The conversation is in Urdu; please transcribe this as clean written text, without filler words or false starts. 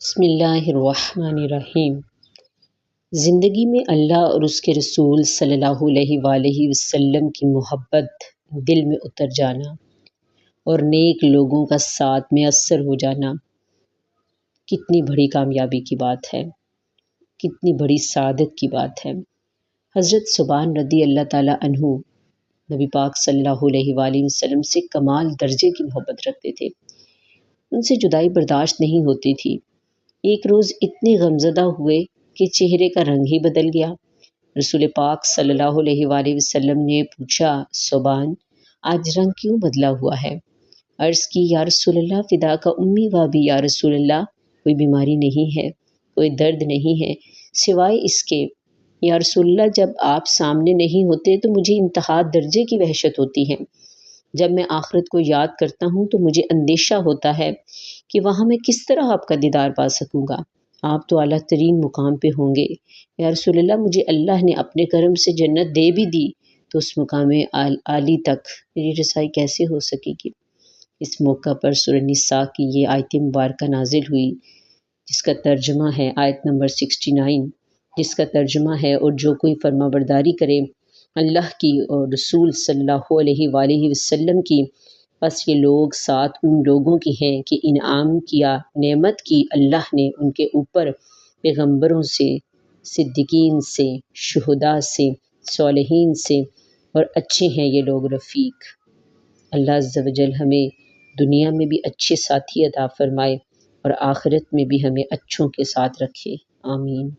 بسم اللہ الرحمن الرحیم۔ زندگی میں اللہ اور اس کے رسول صلی اللہ علیہ وآلہ وسلم کی محبت دل میں اتر جانا اور نیک لوگوں کا ساتھ میسر ہو جانا کتنی بڑی کامیابی کی بات ہے، کتنی بڑی سعادت کی بات ہے۔ حضرت ثوبان رضی اللہ تعالیٰ عنہ نبی پاک صلی اللہ علیہ وآلہ وسلم سے کمال درجے کی محبت رکھتے تھے، ان سے جدائی برداشت نہیں ہوتی تھی۔ ایک روز اتنے غمزدہ ہوئے کہ چہرے کا رنگ ہی بدل گیا۔ رسول پاک صلی اللہ علیہ وآلہ وسلم نے پوچھا، ثوبان آج رنگ کیوں بدلا ہوا ہے؟ عرض کی، یا رسول اللہ فدا کا امی و ابی، یا رسول اللہ کوئی بیماری نہیں ہے، کوئی درد نہیں ہے سوائے اس کے، یا رسول اللہ جب آپ سامنے نہیں ہوتے تو مجھے انتہا درجے کی وحشت ہوتی ہے، جب میں آخرت کو یاد کرتا ہوں تو مجھے اندیشہ ہوتا ہے کہ وہاں میں کس طرح آپ کا دیدار پا سکوں گا، آپ تو اعلیٰ ترین مقام پہ ہوں گے، یا رسول اللہ مجھے اللہ نے اپنے کرم سے جنت دے بھی دی تو اس مقام عالی تک میری رسائی کیسے ہو سکے گی؟ اس موقع پر سورہ نساء کی یہ آیت مبارکہ نازل ہوئی، جس کا ترجمہ ہے آیت نمبر 69، جس کا ترجمہ ہے، اور جو کوئی فرما برداری کرے اللہ کی اور رسول صلی اللہ علیہ وآلہ وسلم کی، بس یہ لوگ ساتھ ان لوگوں کی ہیں کہ انعام کیا، نعمت کی اللہ نے ان کے اوپر پیغمبروں سے، صدیقین سے، شہداء سے، صالحین سے، اور اچھے ہیں یہ لوگ رفیق۔ اللہ عز و جل ہمیں دنیا میں بھی اچھے ساتھی عطا فرمائے اور آخرت میں بھی ہمیں اچھوں کے ساتھ رکھے، آمین۔